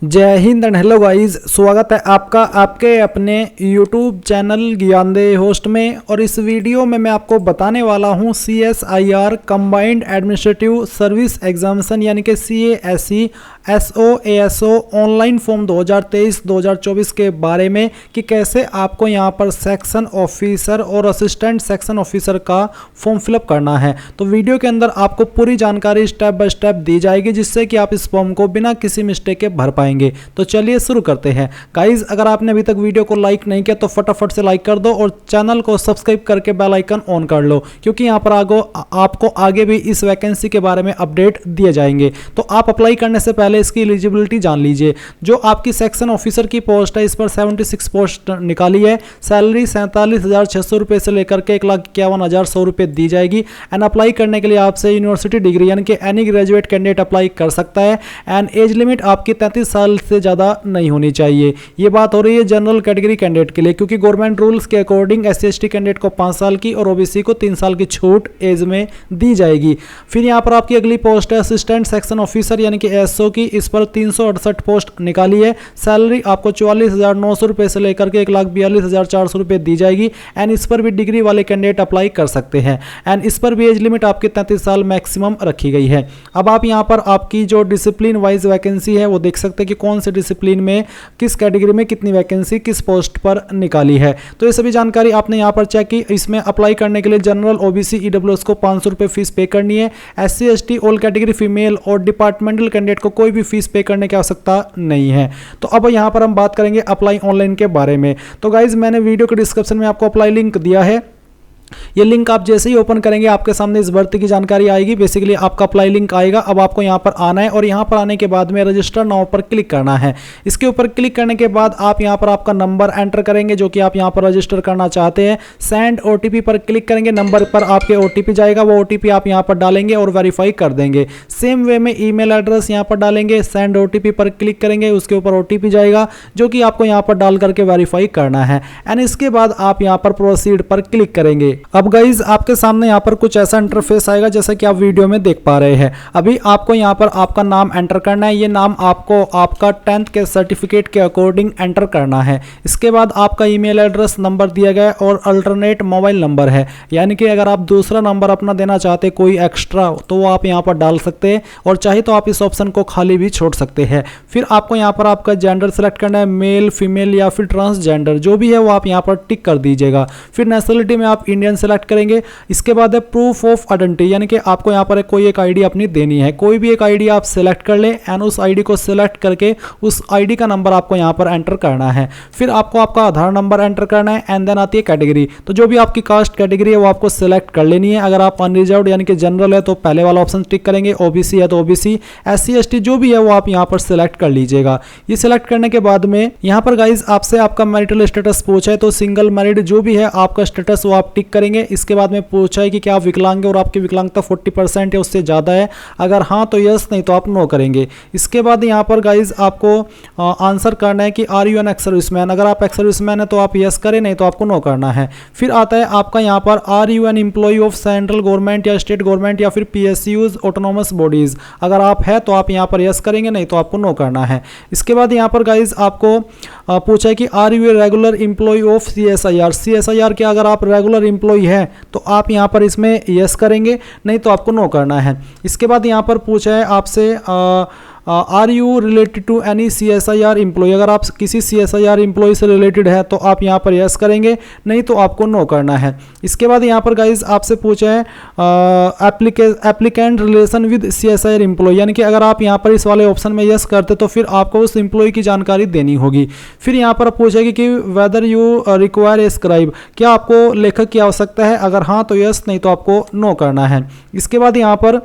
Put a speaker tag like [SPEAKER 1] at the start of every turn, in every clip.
[SPEAKER 1] जय Hind and hello guys, स्वागत है आपका आपके अपने YouTube चैनल ज्ञानदे होस्ट में। और इस वीडियो में मैं आपको बताने वाला हूं CSIR combined administrative service examination यानी कि CASE SO ऑनलाइन फॉर्म 2023-2024 के बारे में कि कैसे आपको यहां पर सेक्शन ऑफिसर और असिस्टेंट सेक्शन ऑफिसर का फॉर्म फिलअप करना है। तो वीडियो के अंदर आपको पूरी जानकारी स्टेप बाय स्टेप दी जाएगी जिससे कि आप इस फॉर्म को बिना किसी मिस्टेक के भर पाएंगे। तो चलिए शुरू करते हैं। गाइज, अगर आपने अभी तक वीडियो को लाइक नहीं किया तो फटाफट से लाइक कर दो और चैनल को सब्सक्राइब करके बेल आइकन ऑन कर लो, क्योंकि यहाँ पर आपको आगे भी इस वैकेंसी के बारे में अपडेट दिए जाएंगे। तो आप अप्लाई करने से पहले इसकी एलिजिबिलिटी जान लीजिए। जो आपकी सेक्शन ऑफिसर की पोस्ट है, इस पर 76 पोस्ट निकाली है। सैलरी 47,600 रुपये से लेकर के 1,51,100 रुपये दी जाएगी। एंड अप्लाई करने के लिए आपसे यूनिवर्सिटी डिग्री यानी कि एनी ग्रेजुएट कैंडिडेट अप्लाई कर सकता है। एंड एज लिमिट आपकी 33 साल से ज़्यादा नहीं होनी चाहिए। ये बात हो रही है जनरल कैटेगरी कैंडिडेट के लिए, क्योंकि गवर्नमेंट रूल्स के अकॉर्डिंग SC/ST कैंडिडेट को 5 साल की और OBC को 3 साल की छूट एज में दी जाएगी। फिर यहाँ पर आपकी अगली पोस्ट है असिस्टेंट सेक्शन ऑफिसर यानी कि SO की। इस पर 368 पोस्ट निकाली है। सैलरी आपको 44,900 रुपये से लेकर के 1,42,400 रुपये दी जाएगी। एंड इस पर भी डिग्री वाले कैंडिडेट अप्लाई कर सकते हैं। एंड इस पर भी एज लिमिट आपकी 33 साल मैक्सिमम रखी गई है। अब आप यहाँ पर आपकी जो डिसिप्लिन वाइज वैकेंसी है वो देख सकते हैं कि कौन से डिसिप्लिन में किस कैटेगरी में कितनी वैकेंसी किस पोस्ट पर निकाली है। तो ये सभी जानकारी आपने यहाँ पर चेक की। इसमें अप्लाई करने के लिए जनरल OBC EWS को 500 रुपये फीस पे करनी है। SC/ST ऑल कैटेगरी फीमेल और डिपार्टमेंटल कैंडिडेट को कोई भी फीस पे करने की आवश्यकता नहीं है। तो अब यहाँ पर हम बात करेंगे अप्लाई ऑनलाइन के बारे में। तो गाइज, मैंने वीडियो के डिस्क्रिप्शन में आपको अप्लाई लिंक दिया है। ये लिंक आप जैसे ही ओपन करेंगे आपके सामने इस भर्ती की जानकारी आएगी। बेसिकली आपका अप्लाई लिंक आएगा। अब आपको यहाँ पर आना है और यहाँ पर आने के बाद में रजिस्टर नाउ पर क्लिक करना है। इसके ऊपर क्लिक करने के बाद आप यहाँ पर आपका नंबर एंटर करेंगे जो कि आप यहाँ पर रजिस्टर करना चाहते हैं। सेंड OTP पर क्लिक करेंगे। नंबर पर आपके OTP जाएगा, वो OTP आप यहाँ पर डालेंगे और वेरीफाई कर देंगे। सेम वे में ईमेल एड्रेस यहाँ पर डालेंगे। सेंड OTP पर क्लिक करेंगे, उसके ऊपर OTP जाएगा जो कि आपको यहाँ पर डाल करके वेरीफाई करना है। एंड इसके बाद आप यहाँ पर प्रोसीड पर क्लिक करेंगे। अब गाइज, आपके सामने यहाँ पर कुछ ऐसा इंटरफेस आएगा जैसा कि आप वीडियो में देख पा रहे हैं। अभी आपको यहाँ पर आपका नाम एंटर करना है। ये नाम आपको आपका 10th के सर्टिफिकेट के अकॉर्डिंग एंटर करना है। इसके बाद आपका ईमेल एड्रेस नंबर दिया गया है और अल्टरनेट मोबाइल नंबर है, यानी कि अगर आप दूसरा नंबर अपना देना चाहते हैं कोई एक्स्ट्रा तो वो आप यहाँ पर डाल सकते हैं, और चाहे तो आप इस ऑप्शन को खाली भी छोड़ सकते हैं। फिर आपको यहाँ पर आपका जेंडर सेलेक्ट करना है, मेल फीमेल या फिर ट्रांसजेंडर जो भी है वो आप यहाँ पर टिक कर दीजिएगा। फिर नेशनलिटी में आप इंडियन सेलेक्ट करेंगे। इसके बाद है प्रूफ ऑफ आइडेंटिटी, यानी कि आपको यहाँ पर कोई एक आईडी अपनी देनी है। कोई भी एक आईडी आप सिलेक्ट कर ले एंड उस आईडी को सिलेक्ट करके उस आईडी का नंबर आपको यहाँ पर एंटर करना है। फिर आपको आपका आधार नंबर एंटर करना है। एंड देन आती है कैटेगरी। तो जो भी आपकी कास्ट कैटेगरी है वो आपको सिलेक्ट कर लेनी है। अगर आप अनरिजर्व्ड यानी कि जनरल है तो पहले वाला ऑप्शन टिक करेंगे, OBC है तो OBC, SC/ST जो भी है वो आप यहाँ पर सिलेक्ट कर लीजिएगा। ये सिलेक्ट करने के बाद में यहाँ पर गाइज आपसे आपका मैरिटल स्टेटस पूछा है, तो सिंगल मैरिड जो भी है आपका स्टेटस वो आप टिक करेंगे। इसके बाद में पूछा है कि क्या आप विकलांग है और आपकी विकलांगता 40% है उससे ज़्यादा है, अगर हाँ तो यस, नहीं तो आप नो करेंगे। इसके बाद यहाँ पर गाइज आपको आंसर करना है कि are you an ex serviceman. अगर आप एक्स सर्विसमैन है तो आप यस करें, नहीं तो आपको नो करना है। फिर आता है आपका यहाँ पर are you an employee of central government या स्टेट गवर्नमेंट या फिर PSUs ऑटोनोमस बॉडीज। अगर आप है तो आप यहाँ पर यस करेंगे, नहीं तो आपको नो करना है। इसके बाद यहाँ पर गाइज आपको पूछा है कि are you a regular employee of CSIR के अगर आप रेगुलर एम्प्लॉय है तो आप यहाँ पर इसमें यस करेंगे, नहीं तो आपको नो करना है। इसके बाद यहाँ पर पूछा है आपसे are you related to any CSIR employee. अगर आप किसी CSIR एम्प्लॉय से रिलेटेड है तो आप यहाँ पर यस करेंगे, नहीं तो आपको नो करना है। इसके बाद यहाँ पर गाइज आपसे पूछा है applicant relation with CSIR employee, यानी कि अगर आप यहाँ पर इस वाले ऑप्शन में यस करते तो फिर आपको उस एम्प्लॉय की जानकारी देनी होगी। फिर यहाँ पर पूछेगी कि whether you require a scribe, क्या आपको लेखक की आवश्यकता है, अगर हाँ तो यस, नहीं तो आपको नो करना है। इसके बाद यहाँ पर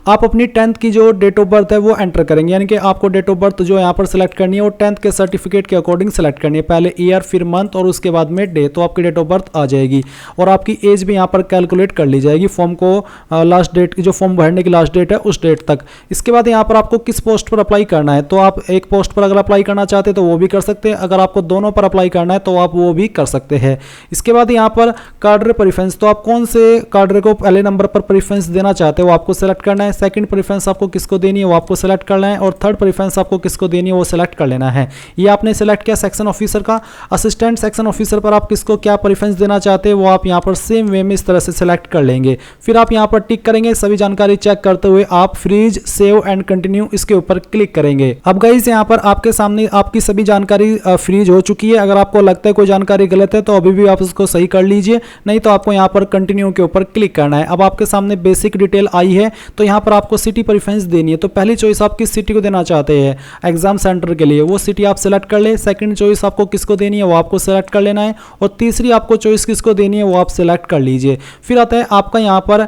[SPEAKER 1] आप अपनी 10th की जो डेट ऑफ बर्थ है वो एंटर करेंगे, यानी कि आपको डेट ऑफ बर्थ जो यहाँ पर सिलेक्ट करनी है वो 10th के सर्टिफिकेट के अकॉर्डिंग सेलेक्ट करनी है। पहले ईयर फिर मंथ और उसके बाद में डे, तो आपकी डेट ऑफ बर्थ आ जाएगी। और आपकी एज भी यहाँ पर कैलकुलेट कर ली जाएगी फॉर्म को लास्ट डेट की, जो फॉर्म भरने की लास्ट डेट है उस डेट तक। इसके बाद यहाँ पर आपको किस पोस्ट पर अप्लाई करना है, तो आप एक पोस्ट पर अगर अप्लाई करना चाहते हैं तो वो भी कर सकते हैं, अगर आपको दोनों पर अप्लाई करना है तो आप वो भी कर सकते हैं। इसके बाद यहाँ पर कार्डर प्रेफरेंस, तो आप कौन से कार्डर को पहले नंबर पर प्रेफरेंस देना चाहते हो आपको सेलेक्ट करना है, सेकंड प्रेफरेंस आपको किसको देनी है वो आपको सेलेक्ट करना है, और थर्ड प्रेफरेंस आपको किसको देनी है वो सेलेक्ट कर लेना है। ये आपने सेलेक्ट किया सेक्शन ऑफिसर का। असिस्टेंट सेक्शन ऑफिसर पर आप किसको क्या प्रेफरेंस देना चाहते हैं वो आप यहाँ पर सेम वे में इस तरह से सेलेक्ट कर लेंगे। फिर आप यहाँ पर टिक करेंगे, सभी जानकारी चेक करते हुए आप फ्रीज सेव एंड कंटिन्यू इसके ऊपर क्लिक करेंगे। अब गाइस यहाँ पर आपके सामने आपकी सभी जानकारी फ्रीज हो चुकी है। अगर आपको लगता है कोई जानकारी गलत है तो अभी भी आप उसको सही कर लीजिए, नहीं तो आपको यहाँ पर कंटिन्यू के ऊपर क्लिक करना है। अब आपके सामने बेसिक डिटेल आई है, तो यहाँ पर आपको सिटी प्रेफरेंस देनी है। तो पहली चॉइस आप किस सिटी को देना चाहते हैं एग्जाम सेंटर के लिए, वो सिटी आप सेलेक्ट कर ले। सेकंड चॉइस आपको किसको देनी है वो आपको सेलेक्ट कर लेना है, और तीसरी आपको चॉइस किसको देनी है वो आप सेलेक्ट कर लीजिए। फिर आता है आपका यहाँ पर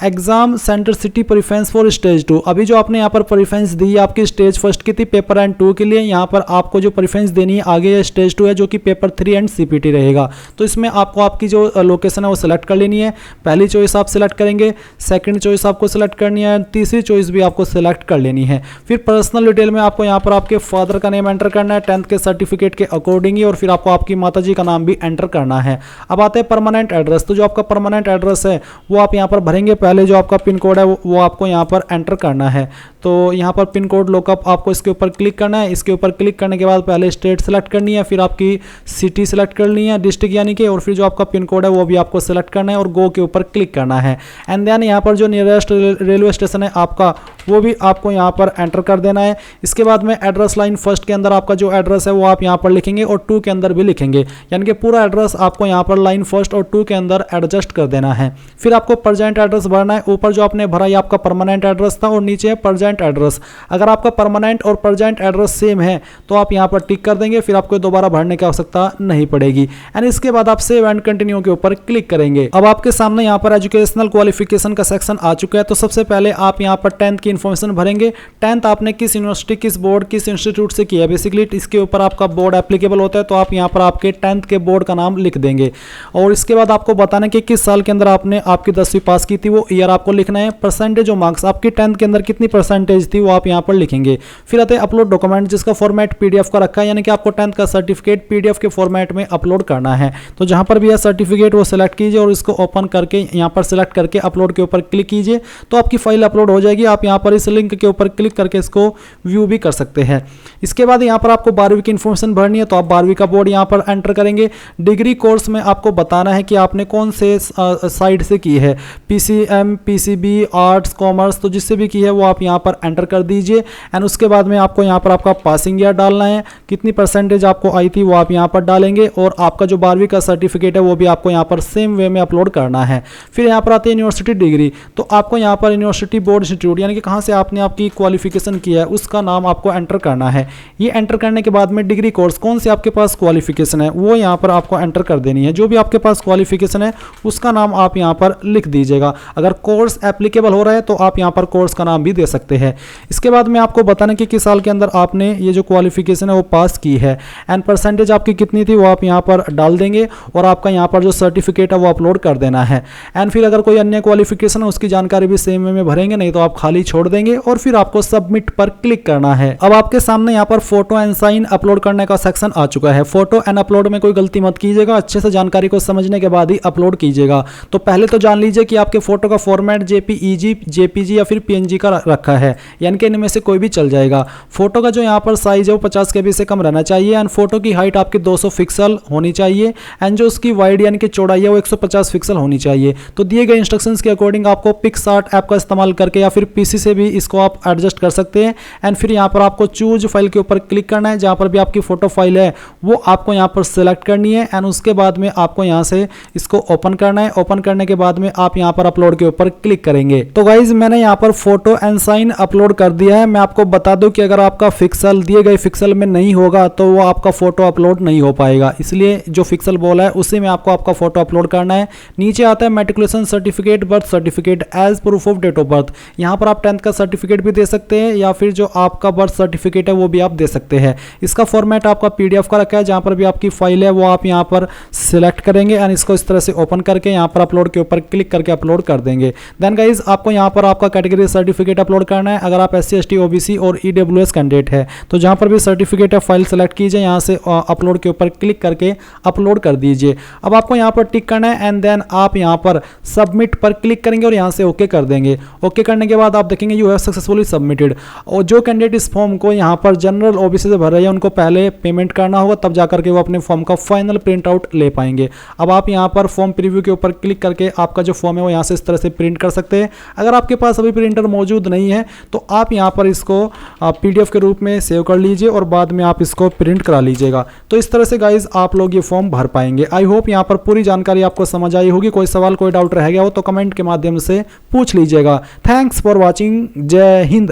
[SPEAKER 1] exam centre city preference for stage 2। अभी जो आपने यहाँ पर प्रेफरेंस दी है आपकी स्टेज फर्स्ट की थी पेपर एंड 2 के लिए, यहाँ पर आपको जो प्रेफरेंस देनी है आगे स्टेज 2 है जो कि पेपर 3 एंड सीपीटी रहेगा। तो इसमें आपको आपकी जो लोकेशन है वो सिलेक्ट कर लेनी है। पहली चॉइस आप सिलेक्ट करेंगे, सेकंड चॉइस आपको सिलेक्ट करनी है, तीसरी चॉइस भी आपको सिलेक्ट कर लेनी है। फिर पर्सनल डिटेल में आपको यहाँ पर आपके फादर का नेम एंटर करना है 10th के सर्टिफिकेट के अकॉर्डिंग ही, और फिर आपको आपकी माताजी का नाम भी एंटर करना है। अब आते हैं परमानेंट एड्रेस। तो जो आपका परमानेंट एड्रेस है वो आप यहाँ पर भरेंगे। पहले जो आपका पिन कोड है वो आपको यहाँ पर एंटर करना है। तो यहाँ पर पिन कोड लुकअप आपको इसके ऊपर क्लिक करना है। इसके ऊपर क्लिक करने के बाद पहले स्टेट सेलेक्ट करनी है, फिर आपकी सिटी सेलेक्ट करनी है, डिस्ट्रिक्ट यानी कि, और फिर जो आपका पिन कोड है वो भी आपको सेलेक्ट करना है और गो के ऊपर क्लिक करना है। एंड देन यहाँ पर जो नियरेस्ट रेलवे स्टेशन है आपका वो भी आपको यहाँ पर एंटर कर देना है। इसके बाद में एड्रेस लाइन फर्स्ट के अंदर आपका जो एड्रेस है वो आप यहाँ पर लिखेंगे और 2 के अंदर भी लिखेंगे, यानी कि पूरा एड्रेस आपको यहाँ पर लाइन फर्स्ट और 2 के अंदर एडजस्ट कर देना है। फिर आपको प्रेजेंट एड्रेस भरना है। ऊपर जो आपने भरा ये आपका परमानेंट एड्रेस था और नीचे है प्रेजेंट एड्रेस। अगर आपका परमानेंट और प्रेजेंट एड्रेस सेम है तो आप यहाँ पर टिक कर देंगे, फिर आपको दोबारा भरने की आवश्यकता नहीं पड़ेगी। एंड इसके बाद आप सेव एंड कंटिन्यू के ऊपर क्लिक करेंगे। अब आपके सामने यहाँ पर एजुकेशनल क्वालिफिकेशन का सेक्शन आ चुका है। तो सबसे पहले आप यहाँ पर 10th की इन्फॉर्मेशन भरेंगे। 10th आपने किस यूनिवर्सिटी, किस बोर्ड, किस इंस्टीट्यूट से किया है, बेसिकली इसके ऊपर आपका बोर्ड एप्लीकेबल होता है, तो आप यहाँ पर आपके 10th के बोर्ड का नाम लिख देंगे। और इसके बाद आपको बताना कि किस साल के अंदर आपने आपकी 10वीं पास की थी वो ईयर आपको लिखना है। परसेंटेज और मार्क्स आपकी 10th के अंदर कितनी परसेंटेज थी वो आप यहाँ पर लिखेंगे। फिर आते हैं अपलोड डॉक्यूमेंट, जिसका फॉर्मेट पीडीएफ का रखा है, यानी कि आपको 10th का सर्टिफिकेट पीडीएफ के फॉर्मेट में अपलोड करना है। तो जहाँ पर भी यह सर्टिफिकेट वो सिलेक्ट कीजिए और इसको ओपन करके यहाँ पर सिलेक्ट करके अपलोड के ऊपर क्लिक कीजिए, तो आपकी फाइल अपलोड हो जाएगी। आप यहाँ पर इस लिंक के ऊपर क्लिक करके इसको व्यू भी कर सकते हैं। इसके बाद यहाँ पर आपको 12वीं की इन्फॉर्मेशन भरनी है, तो आप 12वीं का बोर्ड यहाँ पर एंटर करेंगे। डिग्री कोर्स में आपको बताना है कि आपने कौन से साइड से की है, पीसीएम, पीसीबी, आर्ट्स, कॉमर्स, तो जिससे भी की है वो आप यहाँ पर एंटर कर दीजिए। एंड उसके बाद में आपको यहाँ पर आपका पासिंग ईयर डालना है, कितनी परसेंटेज आपको आई थी वो आप यहाँ पर डालेंगे, और आपका जो 12वीं का सर्टिफिकेट है वो भी आपको यहाँ पर सेम वे में अपलोड करना है। फिर यहाँ पर आती है यूनिवर्सिटी डिग्री, तो आपको यहाँ पर यूनिवर्सिटी बोर्ड इंस्टीट्यूट यानी कि कहाँ से आपने आपकी क्वालिफिकेशन किया है उसका नाम आपको एंटर करना है। ये एंटर करने के बाद में डिग्री कोर्स कौन से आपके पास क्वालिफिकेशन है वो यहाँ पर आपको एंटर कर देनी है। जो भी आपके पास क्वालिफिकेशन है उसका नाम आप यहाँ पर लिख दीजिएगा। अगर कोर्स एप्लीकेबल हो रहा है तो आप यहाँ पर कोर्स का नाम भी दे सकते हैं। इसके बाद में आपको बताना कि किस साल के अंदर आपने ये जो क्वालिफिकेशन है वो पास की है, एंड परसेंटेज आपकी कितनी थी वो आप यहाँ पर डाल देंगे, और आपका यहाँ पर जो सर्टिफिकेट है वो अपलोड कर देना है। एंड फिर अगर कोई अन्य क्वालिफिकेशन है उसकी जानकारी भी सेम वे में भरेंगे, नहीं तो आप खाली छोड़ देंगे, और फिर आपको सबमिट पर क्लिक करना है। अब आपके सामने यहाँ पर फोटो एंड साइन अपलोड करने का सेक्शन आ चुका है। फोटो एंड अपलोड में कोई गलती मत कीजिएगा, अच्छे से जानकारी को समझने के बाद ही अपलोड कीजिएगा। तो पहले तो जान लीजिए कि आपके फोटो का फॉर्मेट जेपीईजी, जेपीजी या फिर पीएनजी का रखा है, यानी कि इनमें से कोई भी चल जाएगा। फोटो का जो यहाँ पर साइज है वो 50 KB से कम रहना चाहिए, एंड फोटो की हाइट आपकी 200 पिक्सल होनी चाहिए, एंड जो उसकी वाइड यानी कि चौड़ाई है वो 150 पिक्सल होनी चाहिए। तो दिए गए इंस्ट्रक्शंस के अकॉर्डिंग आपको पिक्सआर्ट ऐप का इस्तेमाल करके या फिर पीसी से भी इसको आप एडजस्ट कर सकते हैं। एंड फिर यहाँ पर आपको चूज फाइल के ऊपर क्लिक करना है, जहाँ पर भी आपकी फोटो फाइल है वो आपको यहाँ पर सिलेक्ट करनी है, एंड उसके बाद में आपको यहाँ से इसको ओपन करना है। ओपन करने के बाद में आप यहाँ पर अपलोड के ऊपर क्लिक करेंगे। तो गाइज मैंने यहाँ पर फोटो एंड साइन अपलोड कर दिया है। मैं आपको बता दूं कि अगर आपका पिक्सल दिए गए पिक्सल में नहीं होगा तो वो आपका फोटो अपलोड नहीं हो पाएगा, इसलिए जो पिक्सल बोला है उसी में आपको आपका फोटो अपलोड करना है। नीचे आता है matriculation certificate, birth certificate age proof of date of birth. यहाँ पर आप 10th टेंथ का सर्टिफिकेट भी दे सकते हैं या फिर जो आपका बर्थ सर्टिफिकेट है वो भी आप दे सकते हैं। इसका फॉर्मेट आपका PDF का रखा है, जहाँ पर भी आपकी फाइल है वो आप यहाँ पर सिलेक्ट करेंगे एंड इसको इस तरह से ओपन करके यहाँ पर अपलोड के ऊपर क्लिक करके अपलोड कर देंगे। देन गाइज आपको यहाँ पर आपका कैटेगरी सर्टिफिकेट अपलोड करना है। अगर आप SC ST OBC और EWS कैंडिडेट है तो जहाँ पर भी सर्टिफिकेट है फाइल सेलेक्ट कीजिए, यहाँ से अपलोड के ऊपर क्लिक करके अपलोड कर दीजिए। अब आपको यहाँ पर टिक करना है एंड देन आप यहाँ पर सबमिट पर क्लिक करेंगे और यहाँ से ओके कर देंगे। ओके करने के बाद आप देखेंगे यू हैव सक्सेसफुली सबमिटेड। और जो कैंडिडेट इस फॉर्म को यहाँ पर जनरल OBC से भर रहे हैं उनको पहले पेमेंट करना होगा, तब जाकर के वो अपने फॉर्म का फाइनल प्रिंट आउट ले पाएंगे। अब आप यहाँ पर फॉर्म प्रीव्यू के ऊपर क्लिक करके आपका जो फॉर्म है वो यहाँ से इस तरह से प्रिंट कर सकते हैं। अगर आपके पास अभी प्रिंटर मौजूद नहीं है तो आप यहाँ पर इसको PDF के रूप में सेव कर लीजिए और बाद में आप इसको प्रिंट करा लीजिएगा। तो इस तरह से गाइज आप लोग ये फॉर्म भर पाएंगे। आई होप यहाँ पर पूरी जानकारी आपको समझ आई होगी। कोई सवाल कोई डाउट रह गया हो तो कमेंट के माध्यम से पूछ लीजिएगा। Thanks for watching. जय हिंद।